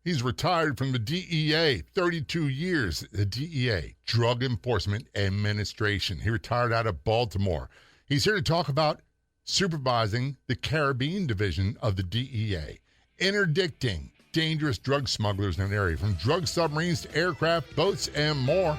He's retired from the DEA, 32 years, the DEA, Drug Enforcement Administration. He retired out of Baltimore. He's here to talk about supervising the Caribbean division of the DEA, interdicting dangerous drug smugglers in an area, from drug submarines to aircraft, boats, and more.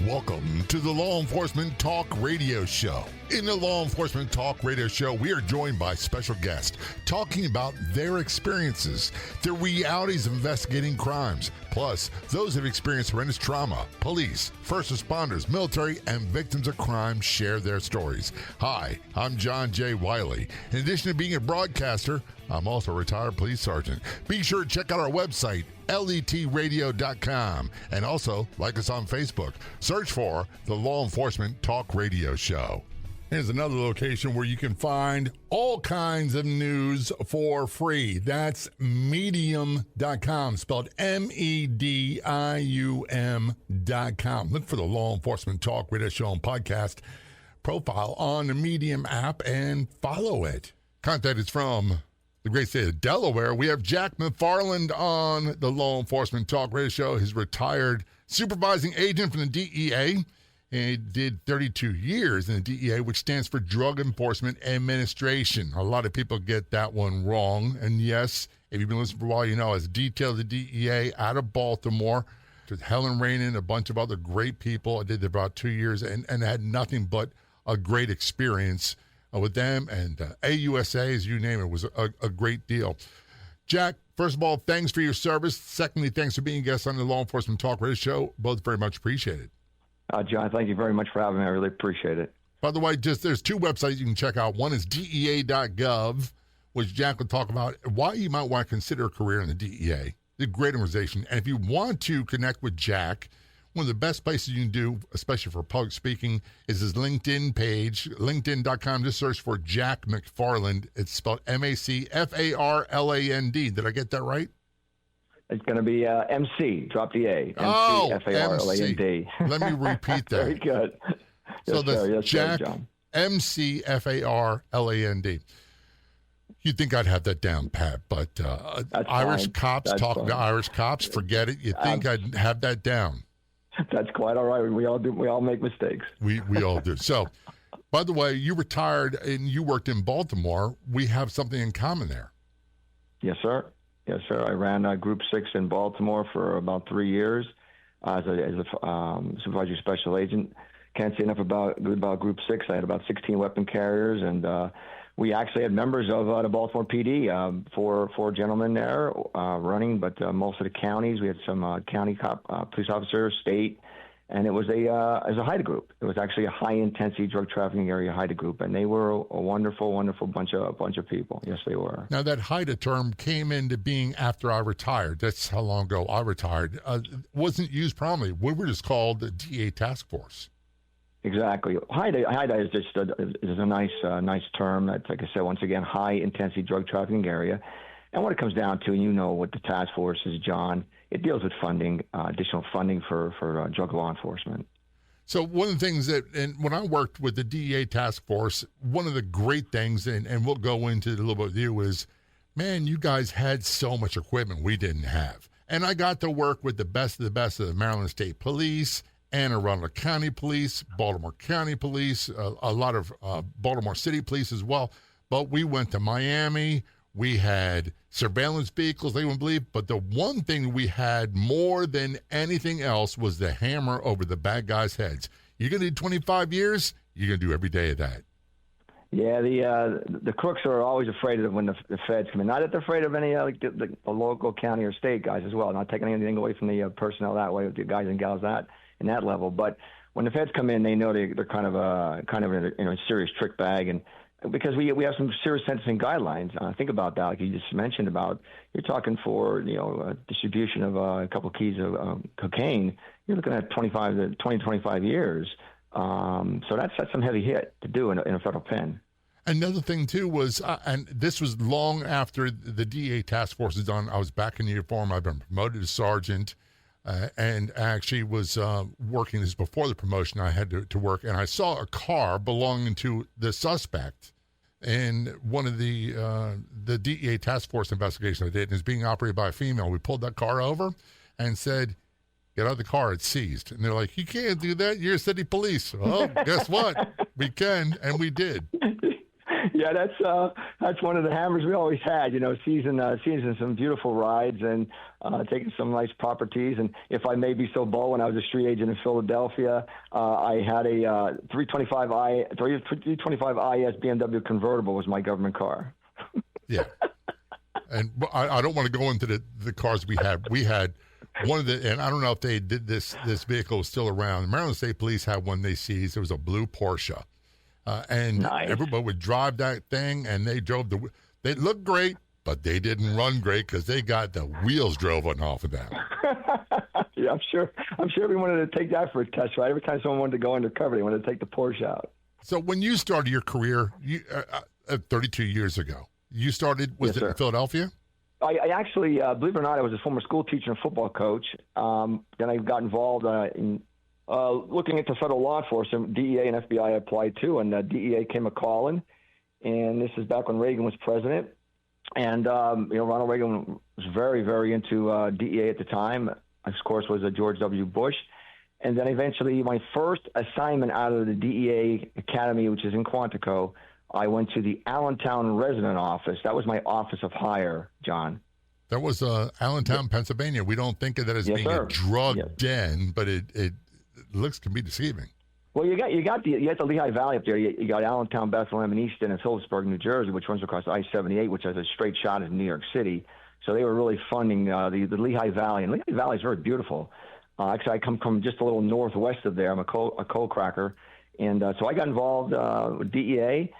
Welcome to the Law Enforcement Talk Radio Show. In the Law Enforcement Talk Radio Show, we are joined by special guests talking about their experiences, the realities of investigating crimes, plus those who have experienced horrendous trauma. Police, first responders, military, and victims of crime share their stories. Hi, I'm John J. Wiley. In addition to being a broadcaster, I'm also a retired police sergeant. Be sure to check out our website, letradio.com, and also like us on Facebook. Search for the Law Enforcement Talk Radio Show. Here's another location where you can find all kinds of news for free. That's medium.com, spelled medium.com. Look for the Law Enforcement Talk Radio Show and podcast profile on the Medium app and follow it. Contact is from the great state of Delaware. We have Jack McFarland on the Law Enforcement Talk Radio Show. He's retired supervising agent from the DEA. And he did 32 years in the DEA, which stands for Drug Enforcement Administration. A lot of people get that one wrong. And yes, if you've been listening for a while, you know, as detailed the DEA out of Baltimore, with Helen Rain and a bunch of other great people. I did about 2 years and had nothing but a great experience with them. And AUSA, as you name it, was a great deal. Jack, first of all, thanks for your service. Secondly, thanks for being a guest on the Law Enforcement Talk Radio Show. Both very much appreciated. John, thank you very much for having me. I really appreciate it. By the way, there's two websites you can check out. One is DEA.gov, which Jack will talk about why you might want to consider a career in the DEA. It's a great organization. And if you want to connect with Jack, one of the best places you can do, especially for public speaking, is his LinkedIn page, linkedin.com. Just search for Jack McFarland. It's spelled MacFarland. Did I get that right? It's going to be MC, drop the A. McFarland. Let me repeat that. Very good. So yes, Jack, John. McFarland. You'd think I'd have that down pat, but Irish cops talking to Irish cops, forget it. You'd think I'd have that down. That's quite all right. We all do. We all make mistakes. We all do. So, by the way, you retired and you worked in Baltimore. We have something in common there. Yes, sir. Yes, sir. I ran Group 6 in Baltimore for about 3 years as a Supervisory Special Agent. Can't say enough about Group 6. I had about 16 weapon carriers, and we actually had members of the Baltimore PD, four gentlemen there running, but most of the counties. We had some county police officers, state, and it was a HIDTA group. It was actually a high-intensity drug trafficking area HIDTA group, and they were a wonderful, wonderful bunch of people. Yes, they were. Now, that HIDTA term came into being after I retired. That's how long ago I retired. Wasn't used prominently. We were just called the DEA Task Force. Exactly. HIDTA is just is a nice term. That's, like I said, once again, high-intensity drug trafficking area. And what it comes down to, and you know what the task force is, John, it deals with funding, additional funding for drug law enforcement. So one of the things and when I worked with the DEA task force, one of the great things, and we'll go into it a little bit with you, is, man, you guys had so much equipment we didn't have. And I got to work with the best of the Maryland State Police, Anne Arundel County Police, Baltimore County Police, a lot of Baltimore City Police as well. But we went to Miami. We had surveillance vehicles, they wouldn't believe. But the one thing we had more than anything else was the hammer over the bad guys' heads. You're going to do 25 years, you're going to do every day of that. Yeah, the crooks are always afraid of when the feds come in. Not that they're afraid of any like the local, county, or state guys as well. Not taking anything away from the personnel that way, the guys and gals in that level. But when the feds come in, they know they're kind of in a serious trick bag, and because we have some serious sentencing guidelines. Think about that, like you just mentioned about, you're talking for distribution of a couple of keys of cocaine. You're looking at 20 to 25 years. So that's some heavy hit to do in a federal pen. Another thing, too, was, and this was long after the DEA task force is done, I was back in uniform. I've been promoted to sergeant, and actually was working, this before the promotion I had to work, and I saw a car belonging to the suspect. And one of the DEA task force investigation I did, and it's being operated by a female. We pulled that car over and said, "Get out of the car, it's seized." And they're like, "You can't do that, you're city police." Well, guess what? We can, and we did. Yeah, that's one of the hammers we always had, seizing some beautiful rides and taking some nice properties. And if I may be so bold, when I was a street agent in Philadelphia, I had a 325i IS BMW convertible was my government car. Yeah. And I don't want to go into the cars we had. We had one of the, and I don't know if they did this vehicle was still around. The Maryland State Police had one they seized. It was a blue Porsche. And nice. Everybody would drive that thing, and they looked great, but they didn't run great because they got the wheels driven off of them. Yeah, I'm sure everyone wanted to take that for a test ride. Every time someone wanted to go undercover, they wanted to take the Porsche out. So when you started your career, 32 years ago, you started, was Yes, it sir. in Philadelphia? I actually, believe it or not, I was a former school teacher and football coach. Then I got involved in looking into federal law enforcement. DEA and FBI I applied to, and DEA came a-calling. And this is back when Reagan was president. And, Ronald Reagan was very, very into DEA at the time. Of course, was George W. Bush. And then eventually my first assignment out of the DEA Academy, which is in Quantico, I went to the Allentown resident office. That was my office of hire, John. That was Allentown, Pennsylvania. We don't think of that as Yes, being sir. a drug Yes. den, but it looks can be deceiving. Well, you got the Lehigh Valley up there. You got Allentown, Bethlehem, and Easton, and Phillipsburg, New Jersey, which runs across I-78, which has a straight shot into New York City. So they were really funding the Lehigh Valley, and Lehigh Valley is very beautiful. Actually, I come from just a little northwest of there. I'm a coal cracker, and so I got involved with DEA.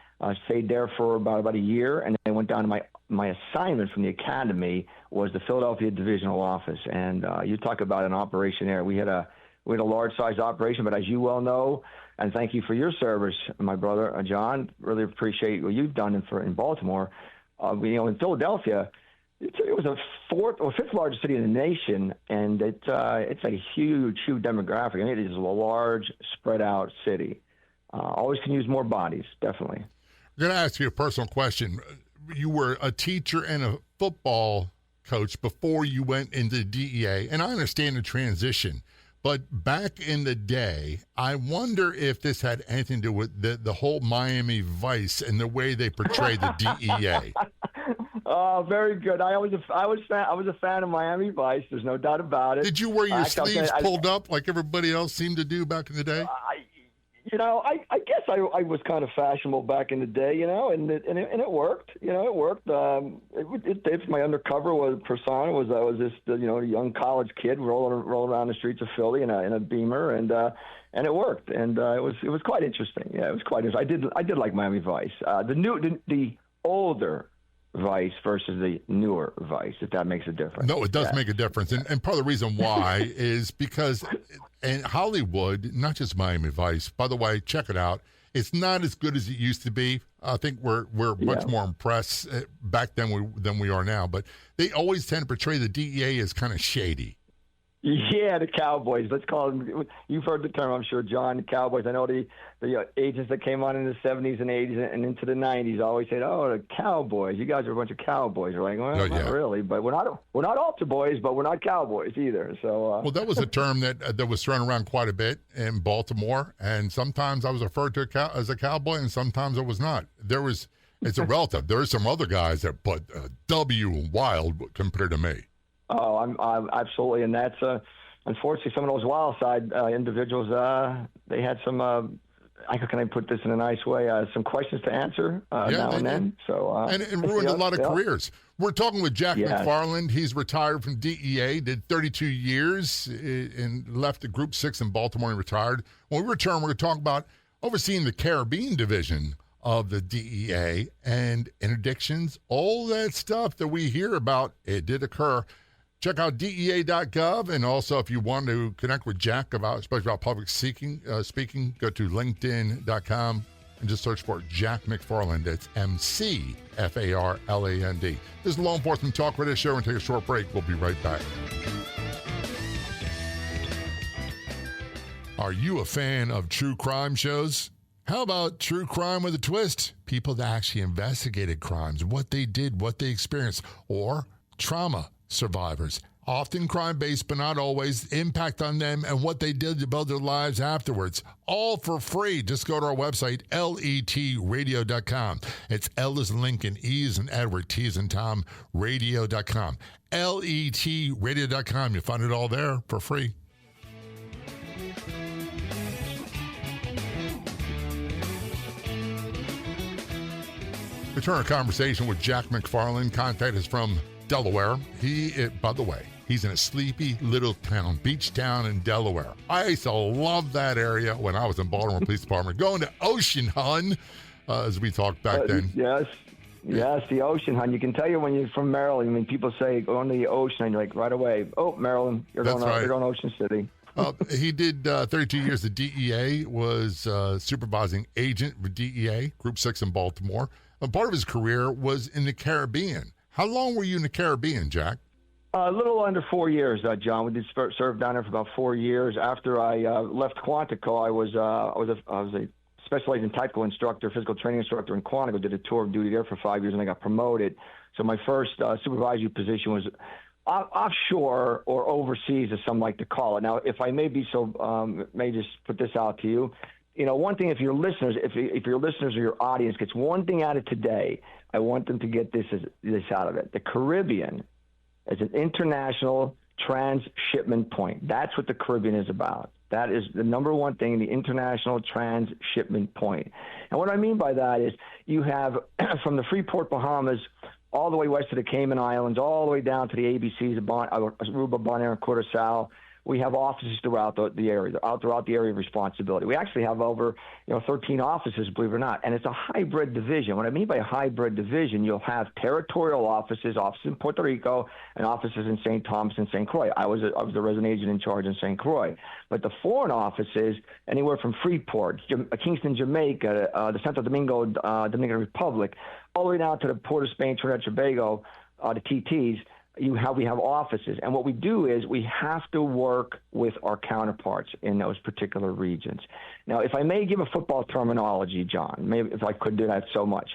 Stayed there for about a year, and then went down to my assignment from the academy was the Philadelphia Divisional Office. And you talk about an operation there. We had a large-sized operation, but as you well know, and thank you for your service, my brother John. Really appreciate what you've done in Baltimore. In Philadelphia, it was the fourth or fifth largest city in the nation, and it's a huge demographic. I mean, it is a large, spread-out city. Always can use more bodies, definitely. I'm going to ask you a personal question. You were a teacher and a football coach before you went into the DEA, and I understand the transition. But back in the day, I wonder if this had anything to do with the whole Miami Vice and the way they portrayed the DEA. Oh, very good. I was a fan of Miami Vice. There's no doubt about it. Did you wear your sleeves pulled up like everybody else seemed to do back in the day? I guess I was kind of fashionable back in the day, and it worked. It worked. It's my undercover persona was I was this a young college kid rolling around the streets of Philly in a Beamer, and it worked, and it was quite interesting. Yeah, it was quite interesting. I did like Miami Vice. The older Vice versus the newer Vice, if that makes a difference. No, it does make a difference. And part of the reason why is because in Hollywood, not just Miami Vice, by the way, check it out. It's not as good as it used to be. I think we're much more impressed back then than we are now. But they always tend to portray the DEA as kind of shady. Yeah, the Cowboys. Let's call them. You've heard the term, I'm sure, John. The Cowboys. I know the agents that came on in the 70s and 80s and into the 90s always said, "Oh, the Cowboys. You guys are a bunch of cowboys." We're like, well, not really, but we're not altar boys, but we're not cowboys either. So, well, that was a term that was thrown around quite a bit in Baltimore, and sometimes I was referred to as a cowboy, and sometimes I was not. It's a relative. There are some other guys that put W wild compared to me. Oh, I'm absolutely, and that's unfortunately some of those wild side individuals. They had some. How can I put this in a nice way? Some questions to answer now and then. So and ruined a lot of careers. We're talking with Jack McFarland. He's retired from DEA, did 32 years, and left the Group 6 in Baltimore and retired. When we return, we're going to talk about overseeing the Caribbean division of the DEA and interdictions, all that stuff that we hear about. It did occur. Check out DEA.gov, and also if you want to connect with Jack especially about public speaking, go to LinkedIn.com and just search for Jack McFarland. It's McFarland. This is the Law Enforcement Talk Radio Show. We're going to take a short break. We'll be right back. Are you a fan of true crime shows? How about true crime with a twist? People that actually investigated crimes, what they did, what they experienced, or trauma survivors. Often crime-based, but not always. Impact on them and what they did to build their lives afterwards. All for free. Just go to our website, letradio.com. It's L as in Lincoln, E as in Edward, T as in Tom, radio.com. letradio.com. You'll find it all there for free. Return our conversation with Jack McFarland. Contact is from Delaware. By the way, he's in a sleepy little town, beach town in Delaware. I used to love that area when I was in Baltimore Police Department. Going to Ocean Hun, as we talked back then. Yes, the Ocean Hun. You can tell you when you're from Maryland. I mean, people say going to the ocean, and you're like right away, oh, Maryland, you're going to Ocean City. He did 32 years at DEA, was supervising agent with DEA, Group 6 in Baltimore. Part of his career was in the Caribbean. How long were you in the Caribbean, Jack? A little under 4 years, John. We did serve down there for about 4 years. After I left Quantico, I was a special agent tactical instructor, physical training instructor in Quantico. Did a tour of duty there for 5 years, and I got promoted. So my first supervisory position was offshore or overseas, as some like to call it. Now, if I may be so, may just put this out to you. You know, one thing, if your listeners or your audience gets one thing out of today, I want them to get this out of it. The Caribbean is an international transshipment point. That's what the Caribbean is about. That is the number one thing, the international transshipment point. And what I mean by that is you have from the Freeport, Bahamas, all the way west to the Cayman Islands, all the way down to the ABCs, Aruba, Bonaire, and Curaçao. We have offices throughout the area, throughout the area of responsibility. We actually have over 13 offices, believe it or not, and it's a hybrid division. What I mean by a hybrid division, you'll have territorial offices in Puerto Rico, and offices in St. Thomas and St. Croix. I was the resident agent in charge in St. Croix. But the foreign offices, anywhere from Freeport, Kingston, Jamaica, the Santo Domingo, Dominican Republic, all the way down to the Port of Spain, Trinidad and Tobago, the TTs, we have offices. And what we do is we have to work with our counterparts in those particular regions. Now, if I may give a football terminology, John, maybe if I could do that so much.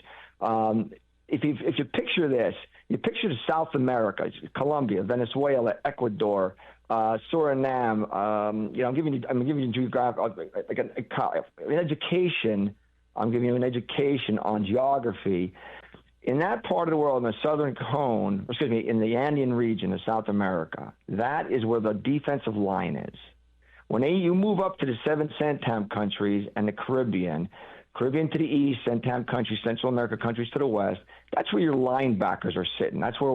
If you picture this, you picture South America, Colombia, Venezuela, Ecuador, Suriname. I'm giving you geographic, an education. I'm giving you an education on geography. In that part of the world, in the southern cone, in the Andean region of South America, that is where the defensive line is. When you move up to the 7 CENTAM countries and the Caribbean to the east, CENTAM countries, Central America countries to the west, that's where your linebackers are sitting. That's where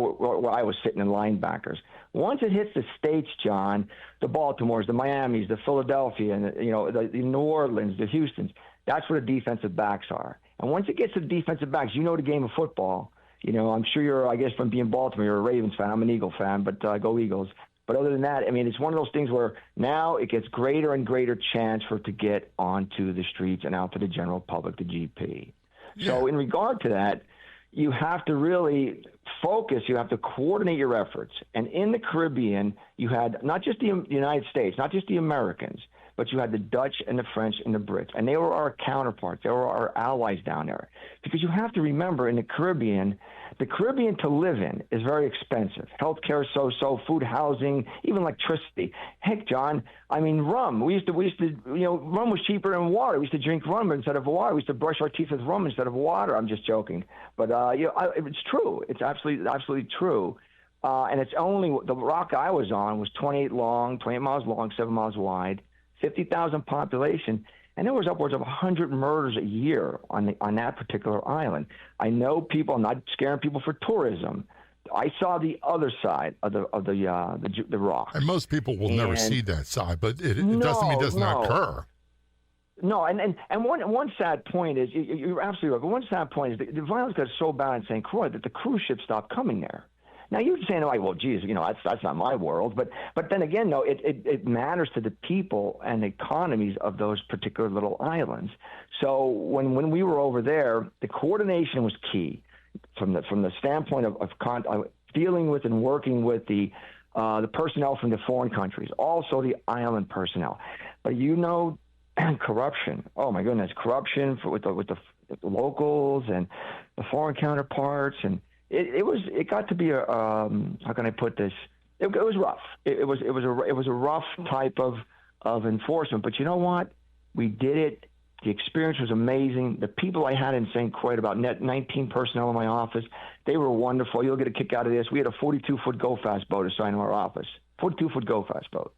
I was sitting in linebackers. Once it hits the States, John, the Baltimores, the Miamis, the Philadelphia, and the New Orleans, the Houstons, that's where the defensive backs are. And once it gets to the defensive backs, the game of football. I'm sure I guess from being Baltimore, you're a Ravens fan. I'm an Eagle fan, but go Eagles. But other than that, it's one of those things where now it gets greater and greater chance for it to get onto the streets and out to the general public, the GP. Yeah. So in regard to that, you have to really focus. You have to coordinate your efforts. And in the Caribbean, you had not just the United States, not just the Americans, but you had the Dutch and the French and the Brits. And they were our counterparts. They were our allies down there. Because you have to remember, in the Caribbean to live in is very expensive. Healthcare is so, food, housing, even electricity. Heck, John, rum. We used to, rum was cheaper than water. We used to drink rum instead of water. We used to brush our teeth with rum instead of water. I'm just joking. But, it's true. It's absolutely true. And it's only, the rock I was on was 28 miles long, 7 miles wide, 50,000 population, and there was upwards of 100 murders a year on that particular island. I know people. I'm not scaring people for tourism. I saw the other side of the rock. And most people will never see that side, but it doesn't mean it doesn't occur. No, and one sad point is you're absolutely right. But one sad point is the violence got so bad in St. Croix that the cruise ships stopped coming there. Now you're saying, like, well, geez, that's not my world. But then again, no, it matters to the people and the economies of those particular little islands. So when we were over there, the coordination was key from the standpoint of dealing with and working with the personnel from the foreign countries, also the island personnel. But corruption. Oh my goodness, corruption with the locals and the foreign counterparts, and it got to be a how can I put this? It was rough. It was a rough type of enforcement. But you know what? We did it. The experience was amazing. The people I had in St. Croix, about 19 personnel in my office, they were wonderful. You'll get a kick out of this. We had a 42-foot go-fast boat assigned to our office. 42-foot go-fast boat.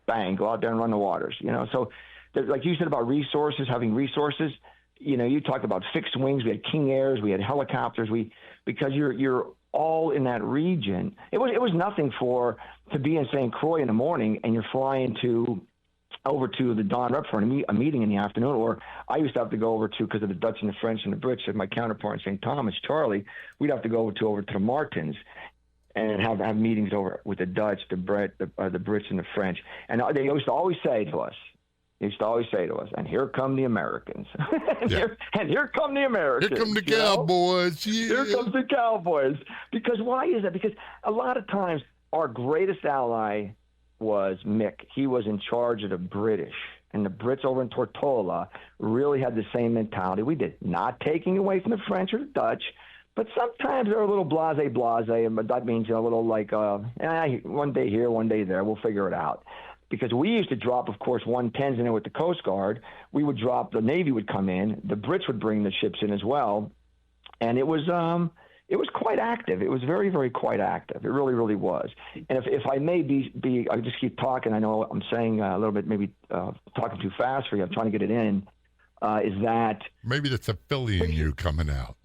Bang, go out there and run the waters. So like you said about resources, having resources, you talk about fixed wings. We had King Airs. We had helicopters. Because you're all in that region. It was nothing to be in St. Croix in the morning and you're flying over to the Don Rep for a meeting in the afternoon, or I used to have to go over to, because of the Dutch and the French and the Brits, and my counterpart in St. Thomas, Charlie, we'd have to go over to the Martins and have meetings over with the Dutch, the Brits, and the French. And they used to always say to us, and here come the Americans. Here come the Americans. Here come the Cowboys. Yeah. Here comes the Cowboys. Because why is that? Because a lot of times our greatest ally was Mick. He was in charge of the British. And the Brits over in Tortola really had the same mentality we did. Not taking away from the French or the Dutch, but sometimes they're a little blase, but that means a little like, one day here, one day there, we'll figure it out. Because we used to drop, of course, 110s in there with the Coast Guard. We would drop, the Navy would come in, the Brits would bring the ships in as well. And it was quite active. It was very, very quite active. It really, really was. And if I may be, I just keep talking. I know I'm saying a little bit, maybe talking too fast for you. I'm trying to get it in. Is that maybe that's a Philly in you coming out?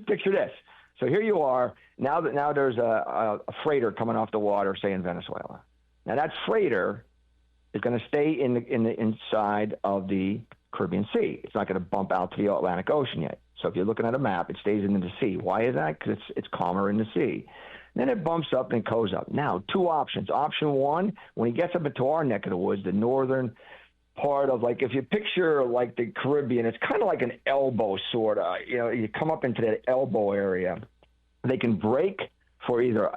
Picture this. So here you are. Now there's a freighter coming off the water, say in Venezuela. Now that freighter is going to stay in the inside of the Caribbean Sea. It's not going to bump out to the Atlantic Ocean yet. So if you're looking at a map, it stays in the sea. Why is that? Because it's calmer in the sea. Then it bumps up and it goes up. Now, two options. Option one, when he gets up into our neck of the woods, the northern part of, like, if you picture like the Caribbean, it's kind of like an elbow sort of. You come up into that elbow area. They can break for either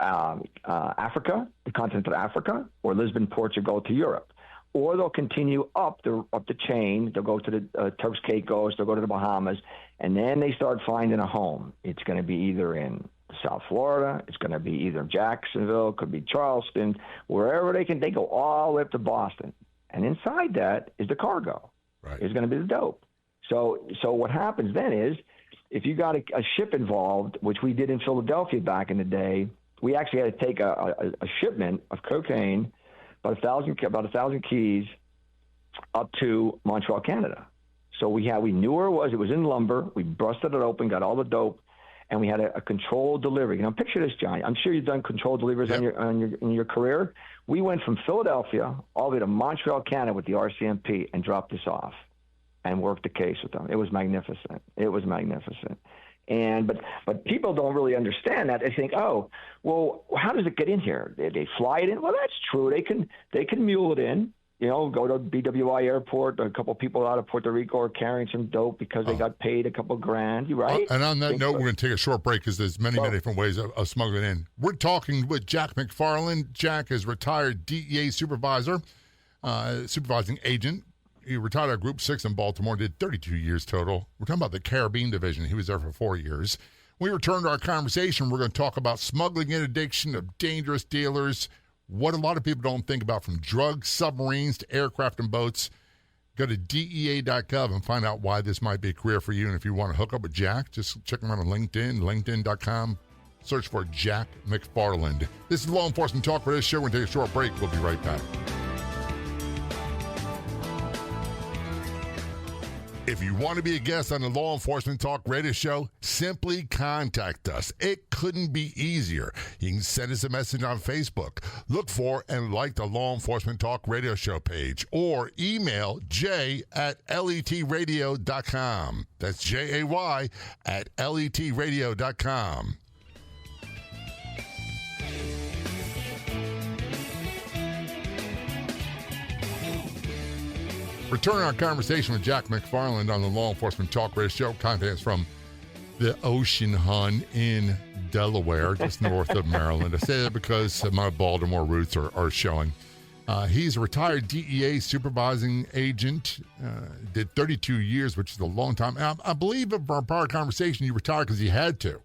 Africa, the continent of Africa, or Lisbon, Portugal to Europe. Or they'll continue up the chain. They'll go to the Turks Caicos. They'll go to the Bahamas, and then they start finding a home. It's going to be either in South Florida. It's going to be either Jacksonville. Could be Charleston. Wherever they can, they go all the way up to Boston. And inside that is the cargo. Right. Is going to be the dope. So what happens then is, if you got a ship involved, which we did in Philadelphia back in the day, we actually had to take a shipment of cocaine, about 1,000 keys, up to Montreal, Canada. So we knew where it was. It was in lumber. We busted it open, got all the dope, and we had a controlled delivery. Picture this, Johnny. I'm sure you've done controlled deliveries in your career. We went from Philadelphia all the way to Montreal, Canada with the RCMP and dropped this off and worked the case with them. It was magnificent. And but people don't really understand that. They think, oh, well, how does it get in here? They fly it in. Well, that's true. They can mule it in. Go to BWI Airport. A couple people out of Puerto Rico are carrying some dope because they got paid a couple grand. You right? And on that note, we're going to take a short break because there's many different ways of smuggling in. We're talking with Jack McFarland. Jack is retired DEA supervisor, supervising agent. He retired at Group 6 in Baltimore, did 32 years total. We're talking about the Caribbean Division. He was there for 4 years. When we return to our conversation, we're going to talk about smuggling interdiction of dangerous dealers, what a lot of people don't think about, from drugs, submarines, to aircraft and boats. Go to DEA.gov and find out why this might be a career for you. And if you want to hook up with Jack, just check him out on LinkedIn, linkedin.com. Search for Jack McFarland. This is Law Enforcement Talk Radio Show. We're going to take a short break. We'll be right back. If you want to be a guest on the Law Enforcement Talk Radio Show, simply contact us. It couldn't be easier. You can send us a message on Facebook. Look for and like the Law Enforcement Talk Radio Show page, or email jay@letradio.com. That's JAY@letradio.com. Return our conversation with Jack McFarland on the Law Enforcement Talk Radio Show. Contents from the Ocean Hun in Delaware, just north of Maryland. I say that because my Baltimore roots are showing. He's a retired DEA supervising agent, did 32 years, which is a long time. And I believe of our prior conversation, you retired because you had to.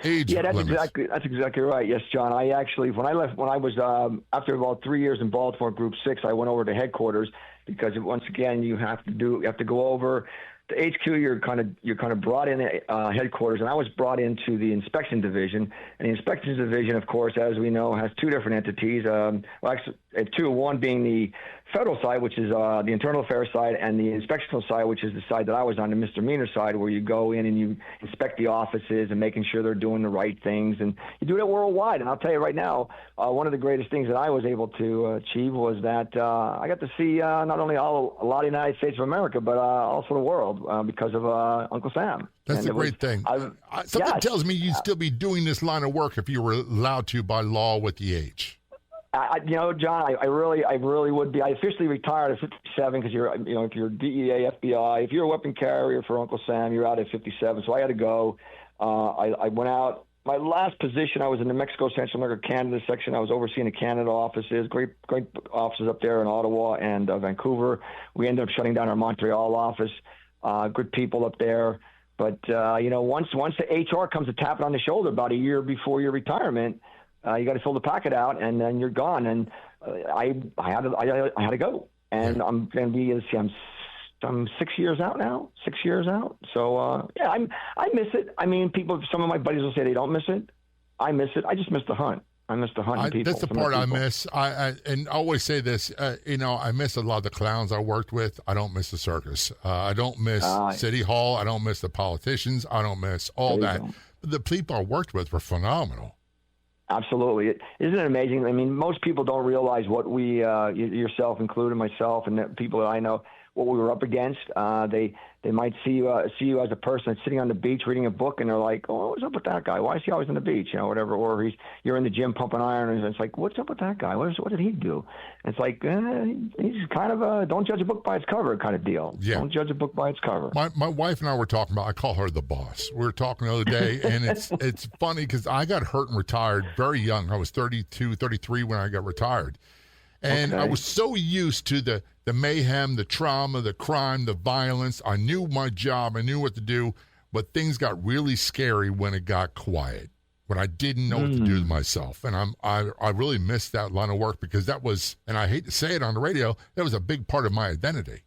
Age limits. That's exactly right. Yes, John. I actually, when I was after about 3 years in Baltimore Group 6, I went over to headquarters because once again you have to go over the HQ. You're kind of brought in headquarters, and I was brought into the inspection division. And the inspection division, of course, as we know, has two different entities. Actually, two. One being the federal side, which is the internal affairs side, and the inspectional side, which is the side that I was on, the misdemeanor side, where you go in and you inspect the offices and making sure they're doing the right things. And you do it worldwide. And I'll tell you right now, one of the greatest things that I was able to achieve was that I got to see not only a lot of the United States of America, but also the world because of Uncle Sam. That's a great thing. Something tells me you'd still be doing this line of work if you were allowed to by law with the age. John, I really would be. I officially retired at 57 because if you're DEA, FBI, if you're a weapon carrier for Uncle Sam, you're out at 57. So I had to go. I went out. My last position, I was in the Mexico, Central America, Canada section. I was overseeing the Canada offices, great offices up there in Ottawa and Vancouver. We ended up shutting down our Montreal office. Good people up there. But, once the HR comes to tap it on the shoulder about a year before your retirement, you got to fill the packet out, and then you're gone. And I had to go. And I'm going to be. I'm 6 years out now. 6 years out. So I miss it. I mean, some of my buddies will say they don't miss it. I miss it. I just miss the hunt. I miss the hunting people. That's the part I miss. And I always say this. I miss a lot of the clowns I worked with. I don't miss the circus. I don't miss City Hall. I don't miss the politicians. I don't miss all that. But the people I worked with were phenomenal. Absolutely. Isn't it amazing? I mean, most people don't realize what we, yourself included, myself, and the people that I know, what we were up against. They might see you as a person that's sitting on the beach reading a book, and they're like, "Oh, what's up with that guy? Why is he always on the beach?" Whatever. Or you're in the gym pumping iron, and it's like, "What's up with that guy? What did he do?" And it's like he's kind of a don't judge a book by its cover kind of deal. Yeah. Don't judge a book by its cover. My wife and I were talking about. I call her the boss. We were talking the other day, and it's funny because I got hurt and retired very young. I was 32, 33 when I got retired. And I was so used to the mayhem, the trauma, the crime, the violence. I knew my job. I knew what to do. But things got really scary when it got quiet, when I didn't know what to do with myself. And I really missed that line of work because that was, and I hate to say it on the radio, that was a big part of my identity.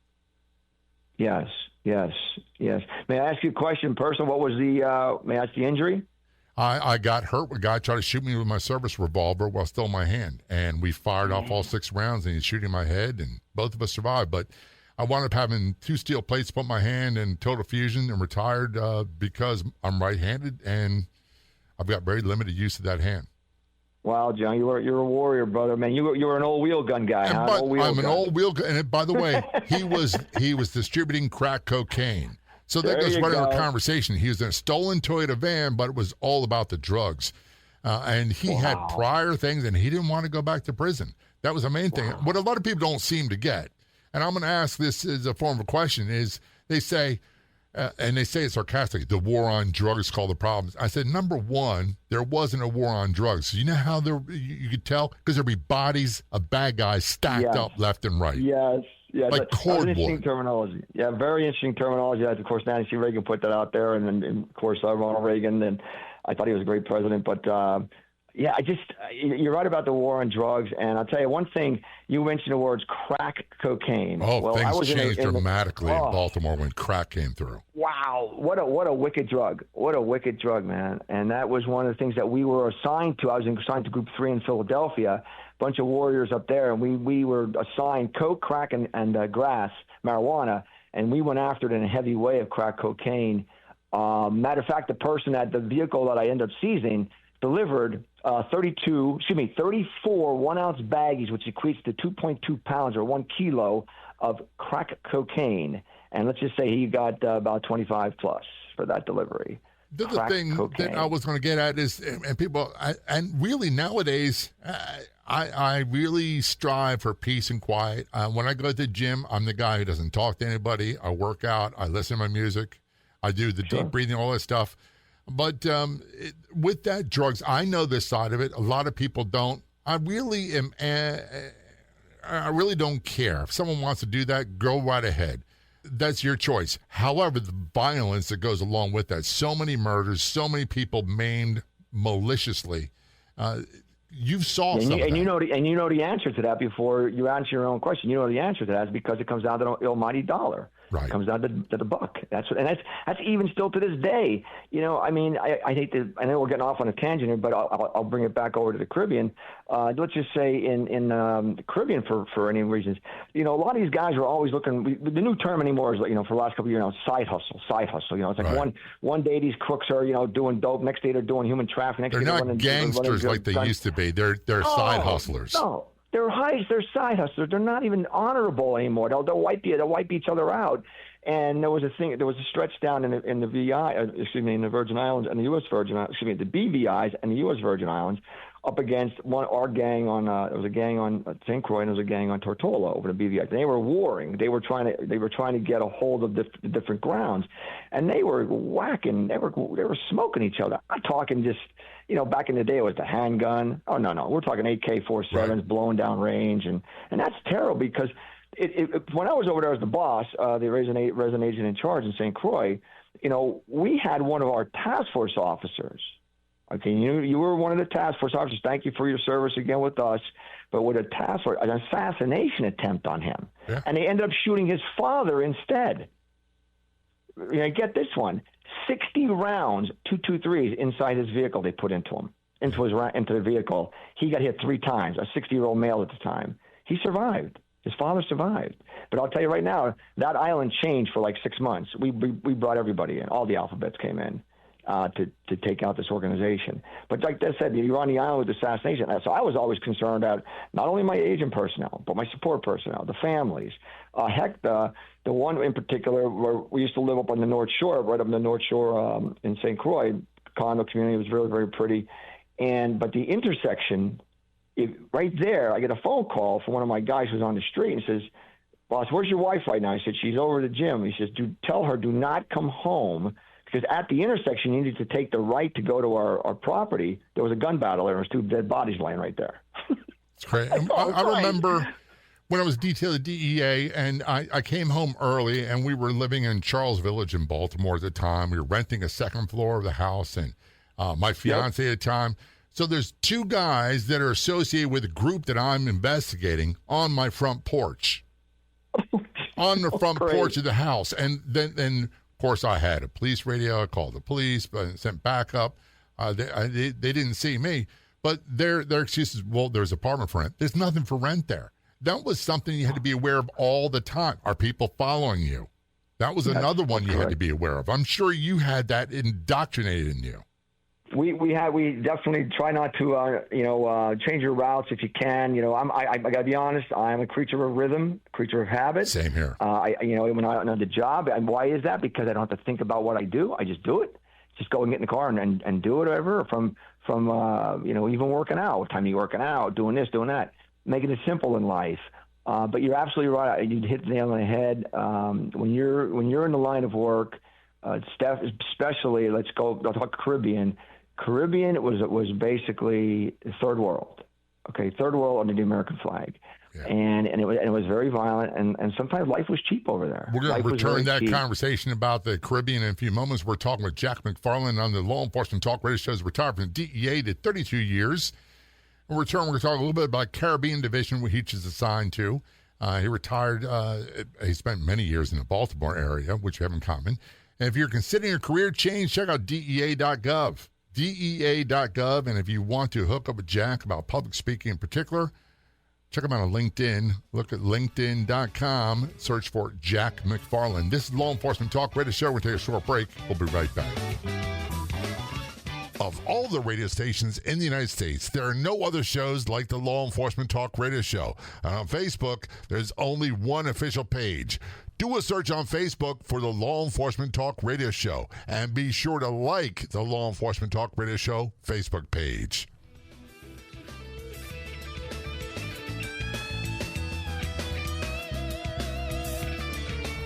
Yes. May I ask you a question, person? What was may I ask the injury? I got hurt. A guy tried to shoot me with my service revolver while still in my hand, and we fired off all 6 rounds, and he's shooting my head, and both of us survived. But I wound up having 2 steel plates put in my hand and total fusion and retired because I'm right-handed, and I've got very limited use of that hand. Wow, John, you're a warrior, brother, man. You were an old wheel gun guy. Huh? I'm an old wheel gun. And by the way, he was distributing crack cocaine. So that goes right in our conversation. He was in a stolen Toyota van, but it was all about the drugs. And he had prior things, and he didn't want to go back to prison. That was the main thing. What a lot of people don't seem to get, and I'm going to ask this as a form of a question, is they say, and they say it sarcastically, the war on drugs caused the problems. I said, number one, there wasn't a war on drugs. You know how you could tell? Because there'd be bodies of bad guys stacked up left and right. Yes. Yeah, like cordwood. Interesting terminology. Yeah, very interesting terminology. Of course, Nancy Reagan put that out there, and of course, Ronald Reagan. And I thought he was a great president. But you're right about the war on drugs. And I'll tell you one thing. You mentioned the words crack cocaine. Oh, things changed dramatically in Baltimore when crack came through. Wow, what a wicked drug! What a wicked drug, man! And that was one of the things that we were assigned to. I was assigned to Group 3 in Philadelphia. Bunch of warriors up there, and we were assigned coke, crack, and grass, marijuana, and we went after it in a heavy way of crack cocaine. Matter of fact, the vehicle that I ended up seizing delivered 34 1-ounce baggies, which equates to 2.2 pounds or 1 kilo of crack cocaine. And let's just say he got about 25 plus for that delivery. The other thing that I was going to get at is, and people, and really nowadays, I really strive for peace and quiet. When I go to the gym, I'm the guy who doesn't talk to anybody. I work out. I listen to my music. I do the deep breathing, all that stuff. But with that drugs, I know this side of it. A lot of people don't. I really am I really don't care. If someone wants to do that, go right ahead. That's your choice. However, the violence that goes along with that, so many murders, so many people maimed maliciously, you've solved some of that. You know the answer to that before you answer your own question. You know the answer to that is because it comes down to the almighty dollar. Right. It comes down to the buck. That's even still to this day. I mean, I hate to. I know we're getting off on a tangent here, but I'll bring it back over to the Caribbean. Let's just say in the Caribbean for any reasons, a lot of these guys are always looking. The new term anymore is for the last couple of years now, side hustle. It's like right. one day these crooks are doing dope, next day they're doing human trafficking. Next they're day not gangsters like they used to be. They're side hustlers. No. They're side hustlers. They're not even honorable anymore. They'll wipe each other out. And there was a stretch down in the the Virgin Islands and the U.S. Virgin Islands, the BVIs and the U.S. Virgin Islands, up against our gang on. There was a gang on St. Croix and there was a gang on Tortola over the BVIs. They were warring. They were trying to get a hold of the different grounds, and they were whacking. They were smoking each other. I'm talking just. Back in the day, it was the handgun. Oh, no. We're talking AK-47s right. Blowing down range. And that's terrible because when I was over there as the boss, the resident agent in charge in St. Croix, we had one of our task force officers. Okay, you were one of the task force officers. Thank you for your service again with us. But with a task force, an assassination attempt on him. Yeah. And they ended up shooting his father instead. Get this one. 60 rounds, 223s inside his vehicle they put into him, into the vehicle. He got hit 3 times, a 60-year-old male at the time. He survived. His father survived. But I'll tell you right now, that island changed for like 6 months. We brought everybody in. All the alphabets came in to take out this organization. But like I said, you're on the island with assassination. So I was always concerned about not only my agent personnel, but my support personnel, the families. The one in particular where we used to live up on the North Shore, right up on the North Shore in St. Croix, condo community was very, very pretty. But the intersection, right there, I get a phone call from one of my guys who's on the street and says, "Boss, where's your wife right now?" I said, "She's over at the gym." He says, "Tell her do not come home because at the intersection you need to take the right to go to our property. There was a gun battle there. There was 2 dead bodies laying right there." It's crazy. I remember when I was detailed at DEA, and I came home early, and we were living in Charles Village in Baltimore at the time. We were renting a second floor of the house, and my fiance at the time. So there's 2 guys that are associated with a group that I'm investigating on my front porch, on the front porch of the house. And then, of course, I had a police radio. I called the police, but sent backup. They didn't see me, but their excuse is, well, there's apartment for rent. There's nothing for rent there. That was something you had to be aware of all the time. Are people following you? That was another one you had to be aware of. I'm sure you had that indoctrinated in you. We definitely try not to change your routes if you can. I got to be honest. I'm a creature of rhythm, creature of habit. Same here. When I'm on the job, and why is that? Because I don't have to think about what I do. I just do it. Just go and get in the car and do it. Whatever. From even working out. What time are you working out? Doing this, doing that. Making it simple in life. But you're absolutely right. You hit the nail on the head. When you're in the line of work, Steph, especially, let's talk Caribbean. Caribbean was basically third world. Okay, third world under the American flag. Yeah. And it was very violent, and sometimes life was cheap over there. We're going to return that conversation about the Caribbean in a few moments. We're talking with Jack McFarland on the Law Enforcement Talk Radio Show. He's retired from the DEA, did 32 years. In return, we're going to talk a little bit about Caribbean Division, which he is assigned to. He retired. He spent many years in the Baltimore area, which you have in common. And if you're considering a career change, check out DEA.gov. DEA.gov. And if you want to hook up with Jack about public speaking in particular, check him out on LinkedIn. Look at LinkedIn.com. Search for Jack McFarland. This is Law Enforcement Talk Radio Show. We'll take a short break. We'll be right back. Of all the radio stations in the United States, there are no other shows like the Law Enforcement Talk Radio Show. And on Facebook, there's only one official page. Do a search on Facebook for the Law Enforcement Talk Radio Show. And be sure to like the Law Enforcement Talk Radio Show Facebook page.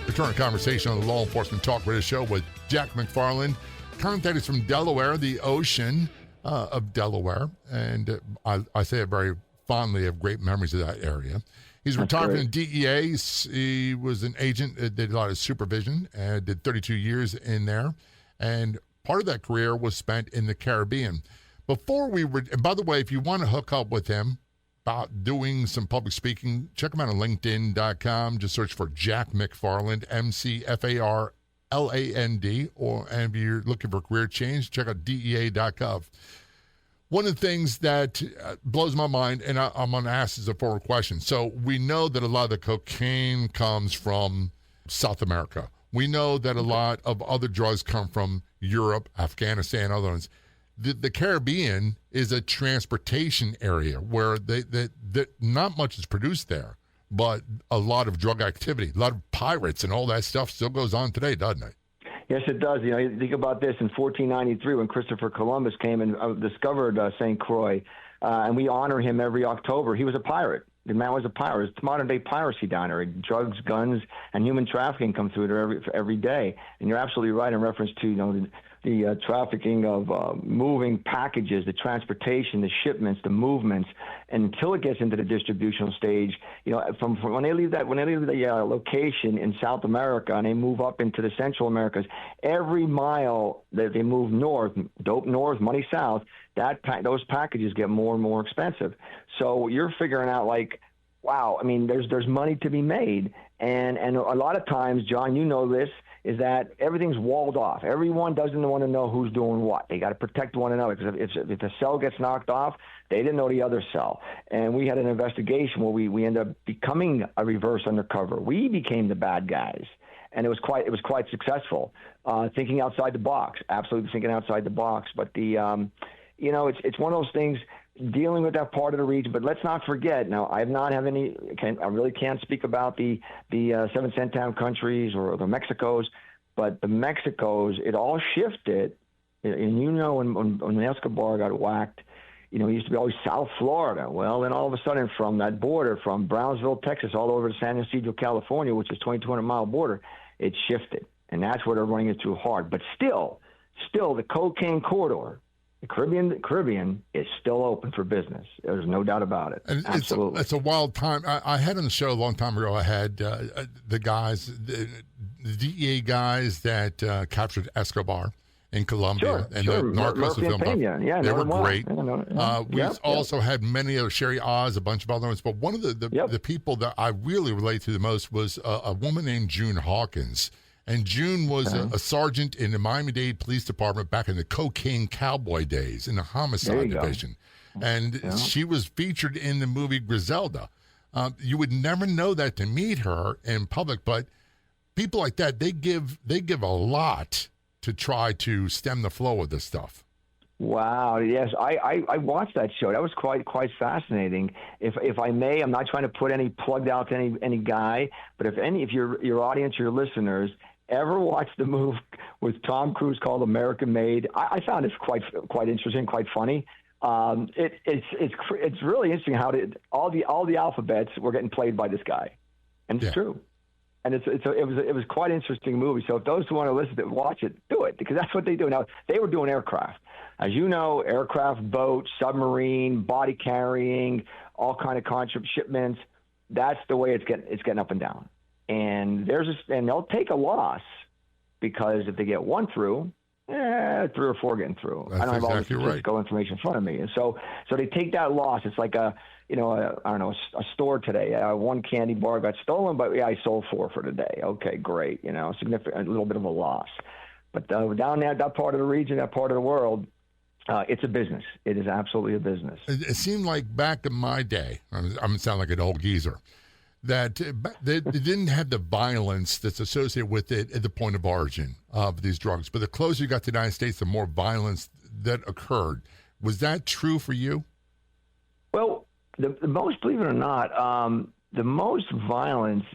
Return to conversation on the Law Enforcement Talk Radio Show with Jack McFarland. Contact is from Delaware, the ocean of Delaware, and I say it very fondly. I have great memories of that area. He's retired from the DEA. He was an agent that did a lot of supervision and did 32 years in there. And part of that career was spent in the Caribbean. And by the way, if you want to hook up with him about doing some public speaking, check him out on LinkedIn.com. Just search for Jack McFarland, McFarland. And if you're looking for career change, check out DEA.gov. One of the things that blows my mind, and I'm going to ask as a forward question. So we know that a lot of the cocaine comes from South America. We know that a lot of other drugs come from Europe, Afghanistan, other ones. The Caribbean is a transportation area where not much is produced there, but a lot of drug activity, a lot of pirates and all that stuff still goes on today, doesn't it? Yes, it does. You know, you think about this in 1493 when Christopher Columbus came and discovered St. Croix, and we honor him every October. He was a pirate. The man was a pirate. It's modern-day piracy down there. Drugs, guns, and human trafficking come through there every day. And you're absolutely right in reference to, you know, the trafficking of moving packages, the transportation, the shipments, the movements, and until it gets into the distributional stage, you know, from when they leave the location in South America and they move up into the Central Americas, every mile that they move north, dope north, money south, those packages get more and more expensive. So you're figuring out, like, wow, I mean, there's money to be made, and a lot of times, John, you know this, is that everything's walled off. Everyone doesn't want to know who's doing what. They got to protect one another, because if the cell gets knocked off, they didn't know the other cell. And we had an investigation where we ended up becoming a reverse undercover. We became the bad guys, and it was quite successful. Thinking outside the box, absolutely thinking outside the box. But it's one of those things, dealing with that part of the region. But let's not forget, now, I really can't speak about the 7 Centown countries or the Mexicos, but the Mexicos, it all shifted. And you know, when Escobar got whacked, you know, he used to be always South Florida. Well, then all of a sudden, from that border, from Brownsville, Texas, all over to San Ysidro, California, which is 2,200-mile border, it shifted. And that's where they're running it through hard. But still, the cocaine corridor, the Caribbean is still open for business. There's no doubt about it. And absolutely. It's a wild time. I had on the show a long time ago, I had the guys, the DEA guys that captured Escobar in Colombia and the Narcos film. Yeah, they were great. We Yep. also had many other, Sherry Oz, a bunch of other ones. But one of the people that I really relate to the most was a woman named June Hawkins. And June was a sergeant in the Miami-Dade Police Department back in the cocaine cowboy days in the homicide division. And she was featured in the movie Griselda. You would never know that to meet her in public, but people like that, they give a lot to try to stem the flow of this stuff. Wow. Yes, I watched that show. That was quite fascinating. If I may, I'm not trying to put any plugged out to any guy, but if your audience, your listeners, ever watched the movie with Tom Cruise called American Made, I found it quite interesting, quite funny. It's really interesting how all the alphabets were getting played by this guy, and it's true. And it was quite an interesting movie. So if those who want to listen to it, watch it, do it, because that's what they do. Now, they were doing aircraft. As you know, aircraft, boat, submarine, body carrying, all kind of shipments. That's the way it's getting up and down. And and they'll take a loss, because if they get one through, 3 or 4 getting through. That's I don't have all the exactly statistical information in front of me. And so they take that loss. It's like a store today. One candy bar got stolen, but I sold 4 for the day. Okay, great. Significant, a little bit of a loss. But down there, that part of the region, that part of the world, it's a business. It is absolutely a business. It seemed like back in my day, I'm going to sound like an old geezer, that they didn't have the violence that's associated with it at the point of origin of these drugs. But the closer you got to the United States, the more violence that occurred. Was that true for you? Well, the most, believe it or not, the most violence,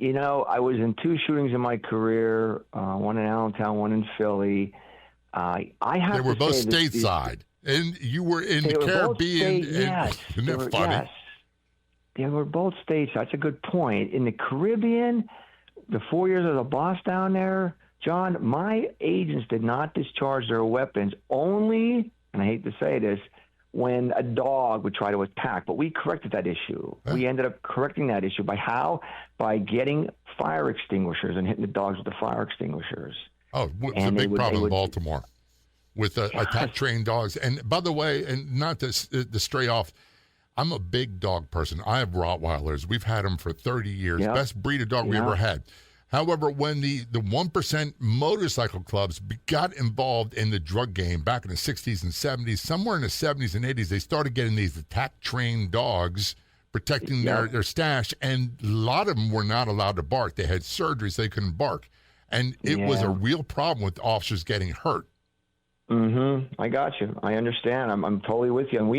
I was in 2 shootings in my career, one in Allentown, one in Philly. They were both stateside, and you were in the Caribbean. Yes. Isn't that funny? Yes. They were both states. That's a good point. In the Caribbean, the 4 years of the boss down there, John, my agents did not discharge their weapons only, and I hate to say this, when a dog would try to attack. But we corrected that issue. Huh? We ended up correcting that issue by how? By getting fire extinguishers and hitting the dogs with the fire extinguishers. Oh, it's a big problem in Baltimore with attack-trained dogs. And by the way, and not to stray off, I'm a big dog person. I have Rottweilers. We've had them for 30 years. Yep. Best breed of dog we ever had. However, when the 1% motorcycle clubs got involved in the drug game back in the 60s and 70s, somewhere in the 70s and 80s, they started getting these attack-trained dogs protecting their stash, and a lot of them were not allowed to bark. They had surgery so they couldn't bark. And it was a real problem with officers getting hurt. Mm-hmm. I got you. I understand. I'm totally with you. And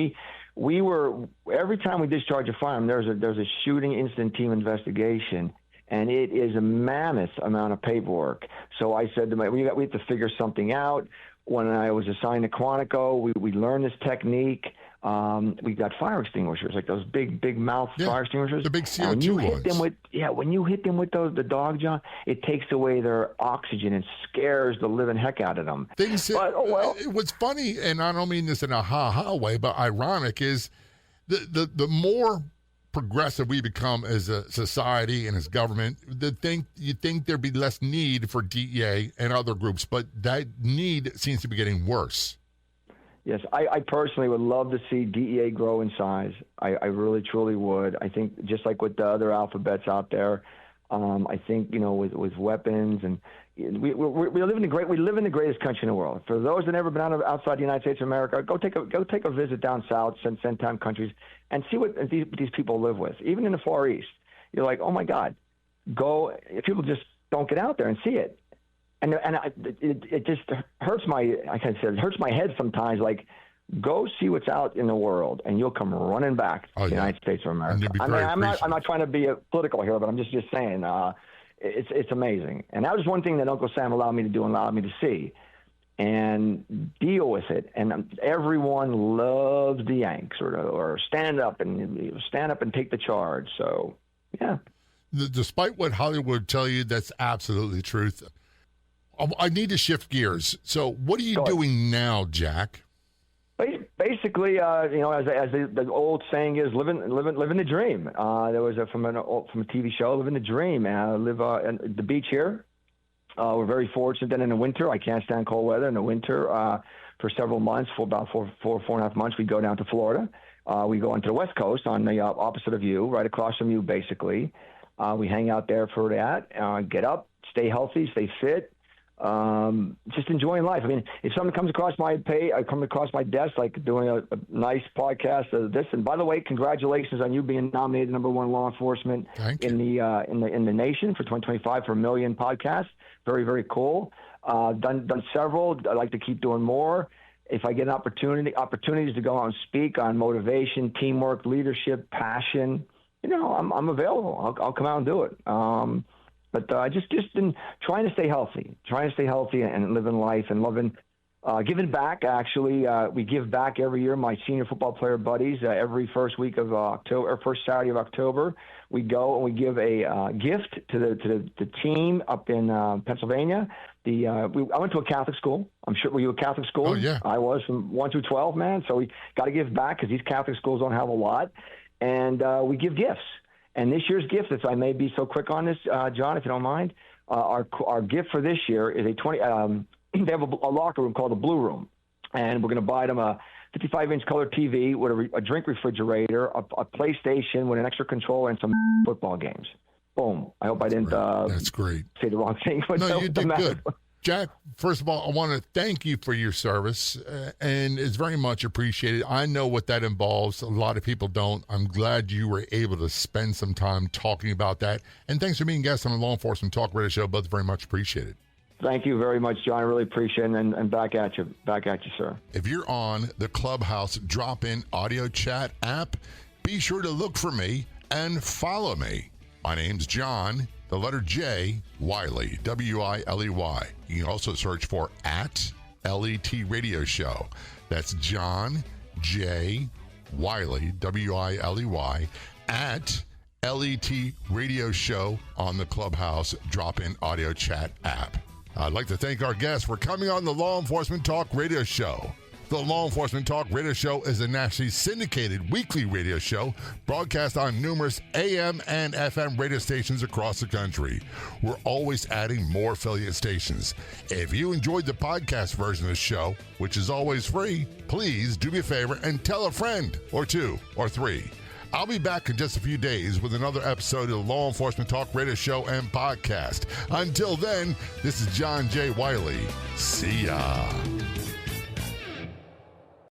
we were, every time we discharge a firearm, there's a shooting incident team investigation. And it is a mammoth amount of paperwork. So I said to we have to figure something out. When I was assigned to Quantico, we learned this technique. We got fire extinguishers, like those big mouth fire extinguishers. The big CO2 when you hit ones. them with when you hit them with the dog, John, it takes away their oxygen and scares the living heck out of them. What's funny, and I don't mean this in a ha-ha way, but ironic, is the more progressive we become as a society and as government, you think there'd be less need for DEA and other groups, but that need seems to be getting worse. Yes, I personally would love to see DEA grow in size. I really, truly would. I think just like with the other alphabets out there, I think, with weapons, and we live in the greatest country in the world. For those that never been outside the United States of America, go take a visit down south, time countries, and see what these people live with. Even in the Far East, you're like, oh my God, people just don't get out there and see it. And it just hurts it hurts my head sometimes. Like, go see what's out in the world, and you'll come running back to the United States of America. I'm not trying to be political here, but I'm just saying it's amazing. And that was one thing that Uncle Sam allowed me to do and allowed me to see and deal with it. And everyone loves the Yanks or stand up and take the charge. So, yeah. Despite what Hollywood would tell you, that's absolutely the truth. I need to shift gears. So what are you doing now, Jack? Basically, as the old saying is, living the dream. There was from a TV show, living the dream. I live at the beach here. We're very fortunate that in the winter, I can't stand cold weather. In the winter, for several months, for about four and a half months, we go down to Florida. We go onto the West Coast on the opposite of you, right across from you, basically. We hang out there for that. Get up, stay healthy, stay fit. Just enjoying life. I mean, if something comes across my desk, like doing a nice podcast of this, and by the way, congratulations on you being nominated #1 law enforcement in the nation for 2025 for a million podcasts. Very, very cool. Done several. I'd like to keep doing more. If I get opportunities to go out and speak on motivation, teamwork, leadership, passion, I'm available. I'll come out and do it. But I just been trying to stay healthy and living life and loving, giving back. Actually, we give back every year. My senior football player buddies, every first week of October, or first Saturday of October, we go and we give a gift to the team up in Pennsylvania. I went to a Catholic school. I'm sure, were you a Catholic school? Oh yeah, I was from 1 through 12, man. So we got to give back because these Catholic schools don't have a lot, and we give gifts. And this year's gift, if I may be so quick on this, John, if you don't mind, our gift for this year is they have a locker room called the Blue Room, and we're going to buy them a 55-inch color TV with a drink refrigerator, a PlayStation with an extra controller, and some football games. Boom. I hope I didn't That's great. say the wrong thing. But no, you did good. Jack, first of all, I want to thank you for your service, and it's very much appreciated. I know what that involves. A lot of people don't. I'm glad you were able to spend some time talking about that. And thanks for being guest on the Law Enforcement Talk Radio Show. Both very much appreciated. Thank you very much, John. I really appreciate it, and back at you, sir. If you're on the Clubhouse drop-in audio chat app, be sure to look for me and follow me. My name's John, the letter J, Wiley, W-I-L-E-Y. You can also search for @LET Radio Show. That's John J. Wiley, W-I-L-E-Y, @LET Radio Show on the Clubhouse drop-in audio chat app. I'd like to thank our guests for coming on the Law Enforcement Talk Radio Show. The Law Enforcement Talk Radio Show is a nationally syndicated weekly radio show broadcast on numerous AM and FM radio stations across the country. We're always adding more affiliate stations. If you enjoyed the podcast version of the show, which is always free, please do me a favor and tell a friend or two or three. I'll be back in just a few days with another episode of the Law Enforcement Talk Radio Show and Podcast. Until then, this is John J. Wiley. See ya.